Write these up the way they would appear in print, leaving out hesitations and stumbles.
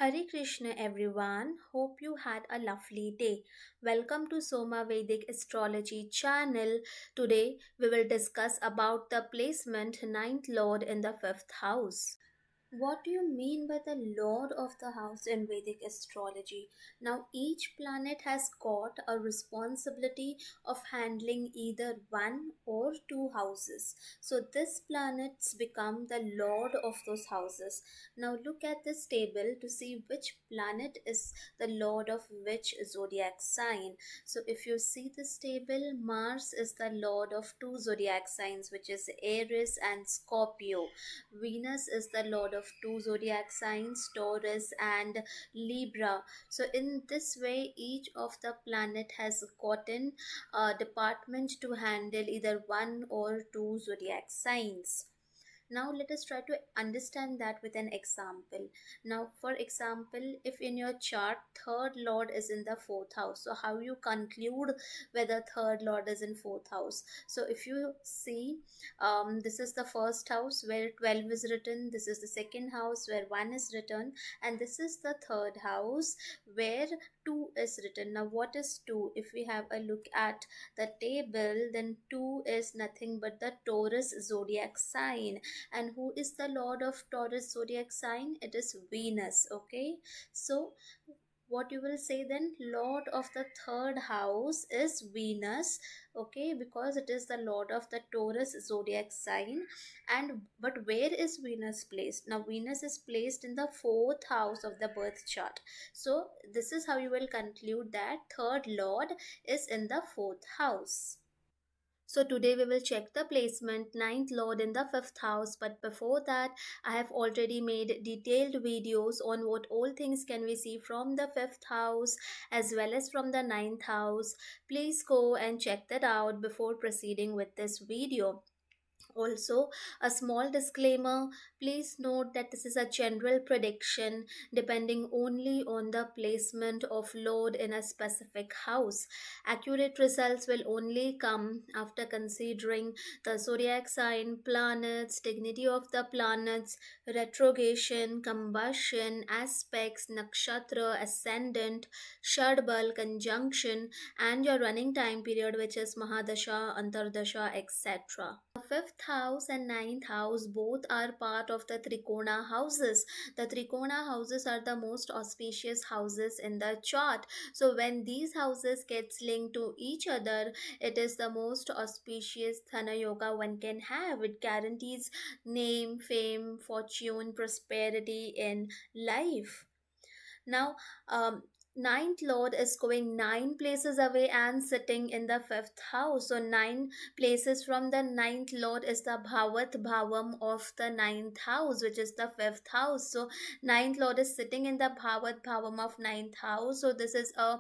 Hare Krishna everyone, hope you had a lovely day. Welcome to Soma Vedic Astrology channel. Today we will discuss about the placement ninth lord in the fifth house. What do you mean by the Lord of the House in Vedic astrology? Now, each planet has got a responsibility of handling either one or two houses. So, this planets become the Lord of those houses. Now, look at this table to see which planet is the Lord of which zodiac sign. So, if you see this table, Mars is the Lord of two zodiac signs, which is Aries and Scorpio. Venus is the lord of two zodiac signs, Taurus and Libra. So, in this way, each of the planet has gotten a department to handle either one or two zodiac signs. Now let us try to understand that with an example. Now, for example, if in your chart third lord is in the fourth house, so how you conclude whether third lord is in fourth house? So if you see, this is the first house where 12 is written, this is the second house where 1 is written, and this is the third house where 2 is written. Now what is 2? If we have a look at the table, then 2 is nothing but the Taurus zodiac sign. And who is the lord of Taurus zodiac sign? It is Venus. Okay, so what you will say then, lord of the third house is Venus. Okay, because it is the lord of the Taurus zodiac sign. And but where is Venus placed? Now Venus is placed in the fourth house of the birth chart. So this is how you will conclude that third lord is in the fourth house. So today we will check the placement ninth lord in the fifth house. But before that, I have already made detailed videos on what all things can we see from the fifth house as well as from the ninth house. Please go and check that out before proceeding with this video. Also, a small disclaimer, please note that this is a general prediction depending only on the placement of Lord in a specific house. Accurate results will only come after considering the zodiac sign, planets, dignity of the planets, retrogression, combustion, aspects, nakshatra, ascendant, shadbal, conjunction, and your running time period, which is Mahadasha, Antardasha, etc. The fifth house and ninth house both are part of the Trikona houses. The Trikona houses are the most auspicious houses in the chart. So when these houses gets linked to each other, it is the most auspicious Dhana Yoga one can have. It guarantees name, fame, fortune, prosperity in life. Now, ninth lord is going nine places away and sitting in the fifth house. So, nine places from the ninth lord is the Bhavat Bhavam of the ninth house, which is the fifth house. So, ninth lord is sitting in the Bhavat Bhavam of ninth house. So, this is a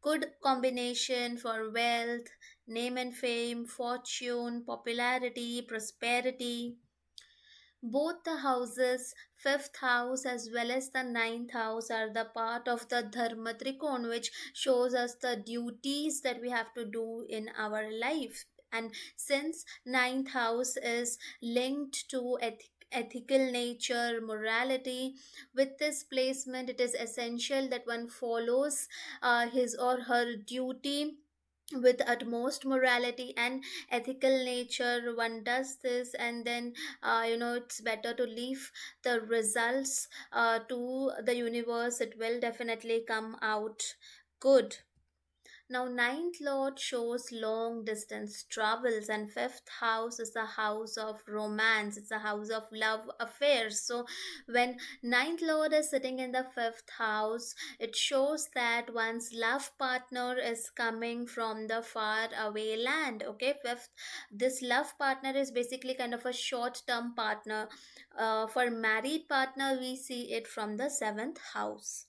good combination for wealth, name and fame, fortune, popularity, prosperity. Both the houses, fifth house as well as the ninth house, are the part of the Dharma Trikon, which shows us the duties that we have to do in our life. And since ninth house is linked to ethical nature, morality, with this placement, it is essential that one follows his or her duty with utmost morality and ethical nature. One does this, and then it's better to leave the results to the universe. It will definitely come out good. Now, ninth lord shows long distance travels, and fifth house is the house of romance. It's a house of love affairs. So, when ninth lord is sitting in the fifth house, it shows that one's love partner is coming from the far away land. Okay, fifth, this love partner is basically kind of a short term partner. For married partner, we see it from the seventh house.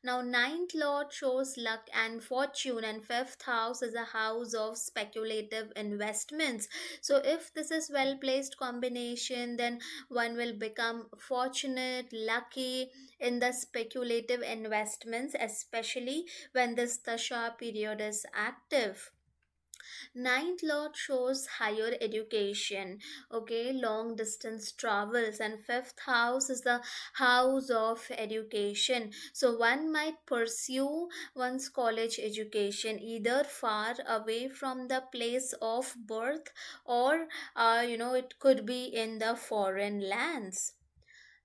Now, ninth lord shows luck and fortune, and fifth house is a house of speculative investments. So, if this is well placed combination, then one will become fortunate, lucky in the speculative investments, especially when this Tasha period is active. Ninth lord shows higher education, okay, long distance travels, and fifth house is the house of education. So one might pursue one's college education either far away from the place of birth, or it could be in the foreign lands.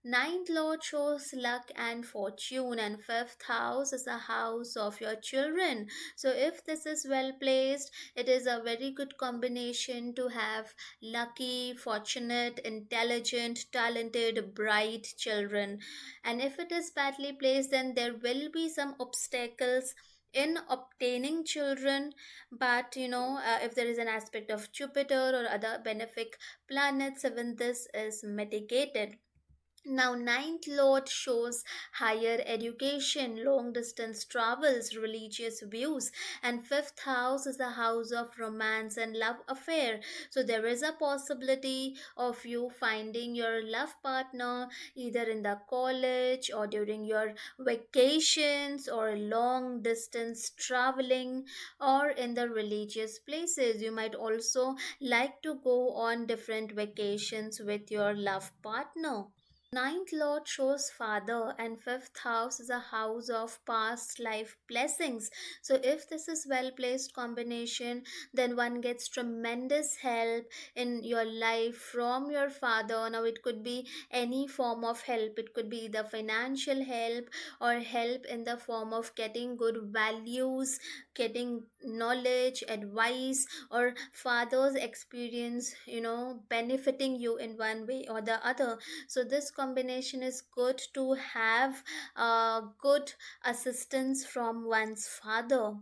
Ninth lord shows luck and fortune, and fifth house is the house of your children. So, if this is well placed, it is a very good combination to have lucky, fortunate, intelligent, talented, bright children. And if it is badly placed, then there will be some obstacles in obtaining children. But if there is an aspect of Jupiter or other benefic planets, even this is mitigated. Now, ninth lord shows higher education, long distance travels, religious views, and fifth house is the house of romance and love affair. So, there is a possibility of you finding your love partner either in the college or during your vacations or long distance traveling or in the religious places. You might also like to go on different vacations with your love partner. Ninth lord shows father, and fifth house is a house of past life blessings. So if this is well placed combination, then one gets tremendous help in your life from your father. Now it could be any form of help. It could be the financial help or help in the form of getting good values, getting knowledge, advice, or father's experience, benefiting you in one way or the other. So this combination is good to have good assistance from one's father.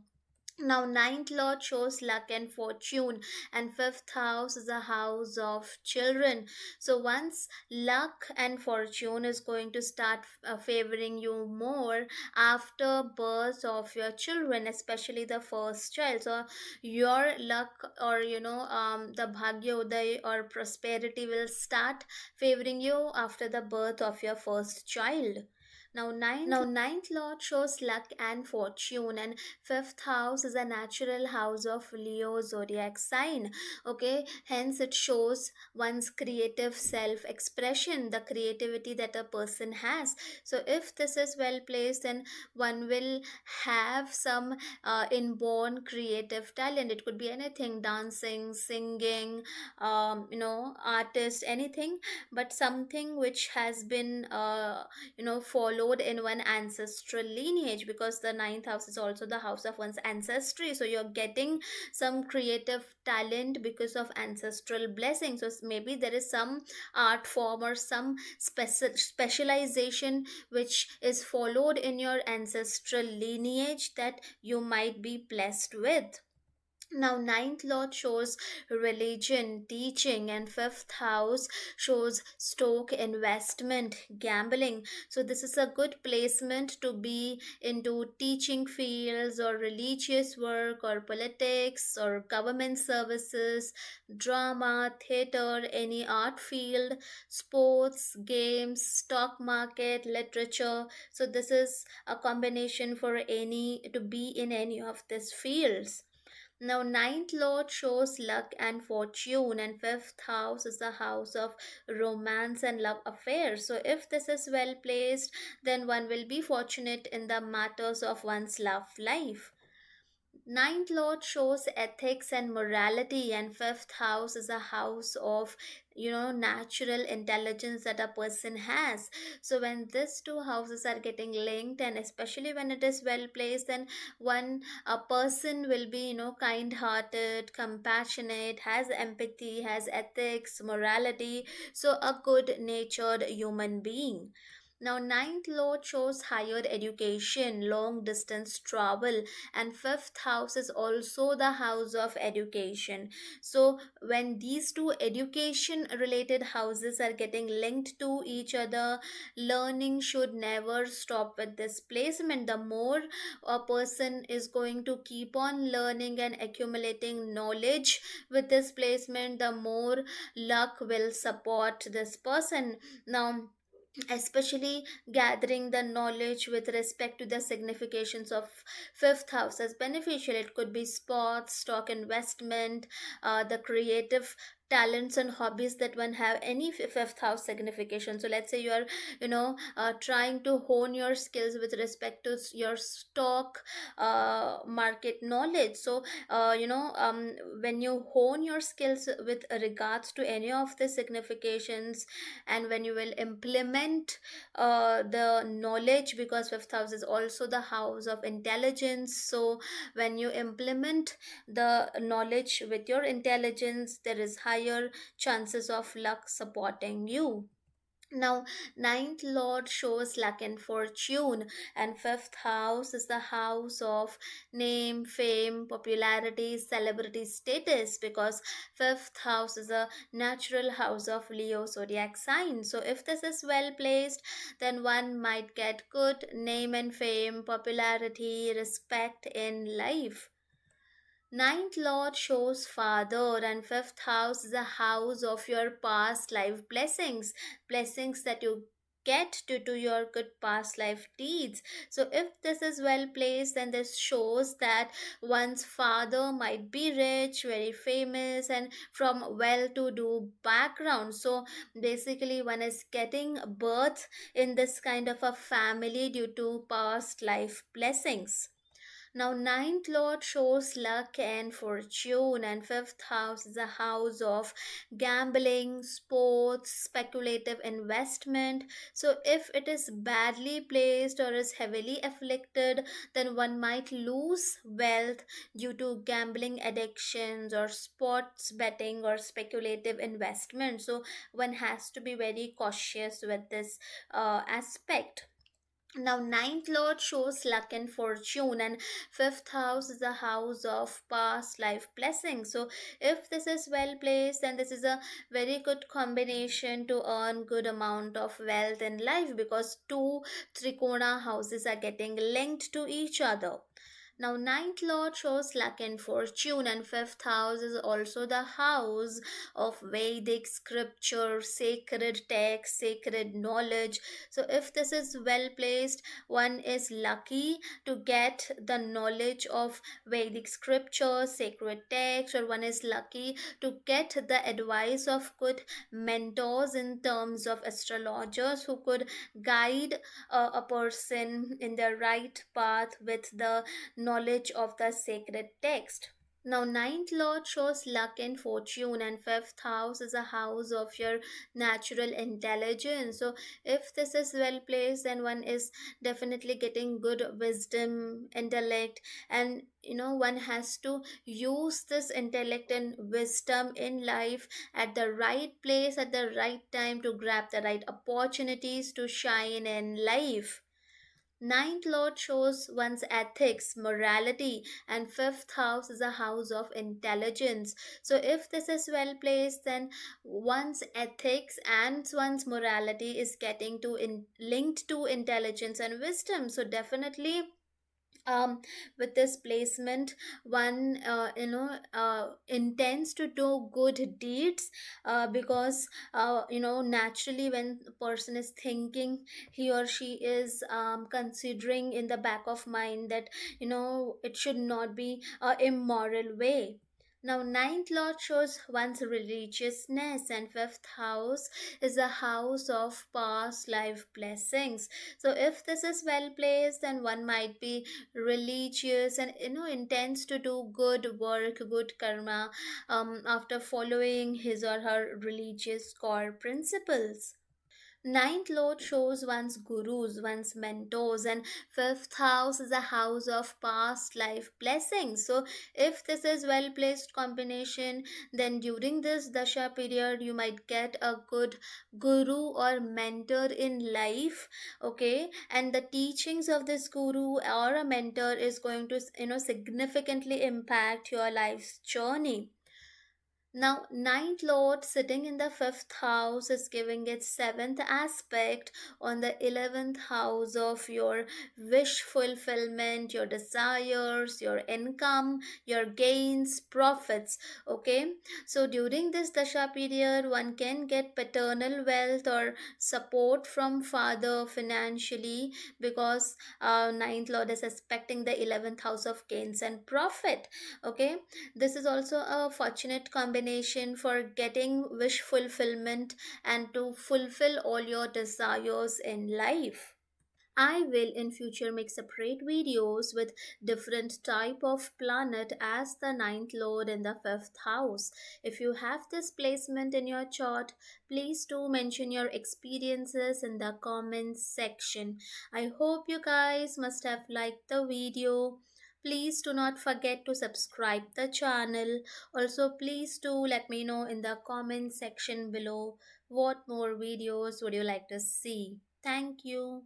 Now, ninth lord shows luck and fortune, and fifth house is a house of children. So, once luck and fortune is going to start favoring you more after birth of your children, especially the first child. So, your luck, or the bhagya uday or prosperity will start favoring you after the birth of your first child. Now, ninth lord shows luck and fortune, and fifth house is a natural house of Leo zodiac sign. Okay, hence it shows one's creative self expression, the creativity that a person has. So, if this is well placed, then one will have some inborn creative talent. It could be anything: dancing, singing, artist, anything, but something which has been followed in one ancestral lineage, because the ninth house is also the house of one's ancestry. So you're getting some creative talent because of ancestral blessings. So maybe there is some art form or some specialization which is followed in your ancestral lineage that you might be blessed with. Now, ninth lord shows religion, teaching, and fifth house shows stock, investment, gambling. So, this is a good placement to be into teaching fields or religious work or politics or government services, drama, theater, any art field, sports, games, stock market, literature. So, this is a combination for any to be in any of these fields. Now, ninth lord shows luck and fortune, and fifth house is the house of romance and love affairs. So, if this is well placed, then one will be fortunate in the matters of one's love life. Ninth lord shows ethics and morality, and fifth house is a house of natural intelligence that a person has. So when these two houses are getting linked, and especially when it is well placed, then one a person will be kind hearted, compassionate, has empathy, has ethics, morality, so a good natured human being. Now, ninth lord shows higher education, long distance travel, and fifth house is also the house of education. So, when these two education related houses are getting linked to each other, learning should never stop with this placement. The more a person is going to keep on learning and accumulating knowledge with this placement, the more luck will support this person. Now, especially gathering the knowledge with respect to the significations of fifth house as beneficial. It could be sports, stock investment, the creative talents and hobbies that one have any fifth house signification. So let's say you are, trying to hone your skills with respect to your stock market knowledge. So when you hone your skills with regards to any of the significations, and when you will implement the knowledge, because fifth house is also the house of intelligence. So when you implement the knowledge with your intelligence, there is higher chances of luck supporting you. Now, ninth lord shows luck and fortune, and fifth house is the house of name, fame, popularity, celebrity status, because fifth house is a natural house of Leo zodiac sign. So, if this is well placed, then one might get good name and fame, popularity, respect in life. Ninth Lord shows father, and fifth house is a house of your past life blessings, blessings that you get due to your good past life deeds. So, if this is well placed, then this shows that one's father might be rich, very famous, and from well to do background. So, basically, one is getting birth in this kind of a family due to past life blessings. Now, ninth lord shows luck and fortune, and fifth house is a house of gambling, sports, speculative investment. So, if it is badly placed or is heavily afflicted, then one might lose wealth due to gambling addictions or sports betting or speculative investment. So, one has to be very cautious with this aspect. Now, ninth lord shows luck and fortune, and fifth house is a house of past life blessings. So, if this is well placed, then this is a very good combination to earn good amount of wealth in life, because two trikona houses are getting linked to each other. Now, ninth lord shows luck and fortune, and fifth house is also the house of Vedic scripture, sacred text, sacred knowledge. So, if this is well placed, one is lucky to get the knowledge of Vedic scripture, sacred text, or one is lucky to get the advice of good mentors in terms of astrologers who could guide a person in the right path with the knowledge of the sacred text. Now, ninth lord shows luck and fortune, and fifth house is a house of your natural intelligence. So, if this is well placed, then one is definitely getting good wisdom, intellect, and one has to use this intellect and wisdom in life at the right place at the right time to grab the right opportunities to shine in life. Ninth lord shows one's ethics, morality, and fifth house is a house of intelligence. So, if this is well placed, then one's ethics and one's morality is getting to linked to intelligence and wisdom. So, definitely with this placement, one intends to do good deeds, because naturally when a person is thinking, he or she is considering in the back of mind that it should not be a immoral way. Now, ninth lord shows one's religiousness, and fifth house is a house of past life blessings. So, if this is well placed, then one might be religious and intends to do good work, good karma, after following his or her religious core principles. Ninth lord shows one's gurus, one's mentors, and fifth house is a house of past life blessings. So, if this is well placed combination, then during this dasha period, you might get a good guru or mentor in life. Okay, and the teachings of this guru or a mentor is going to significantly impact your life's journey. Now, ninth lord sitting in the fifth house is giving its seventh aspect on the 11th house of your wish fulfillment, your desires, your income, your gains, profits. Okay, so during this dasha period, one can get paternal wealth or support from father financially, because ninth lord is aspecting the 11th house of gains and profit. Okay, this is also a fortunate combination for getting wish fulfillment and to fulfill all your desires in life. I will in future make separate videos with different type of planet as the ninth lord in the fifth house. If you have this placement in your chart, please do mention your experiences in the comments section. I hope you guys must have liked the video. Please do not forget to subscribe the channel. Also, please do let me know in the comment section below what more videos would you like to see. Thank you.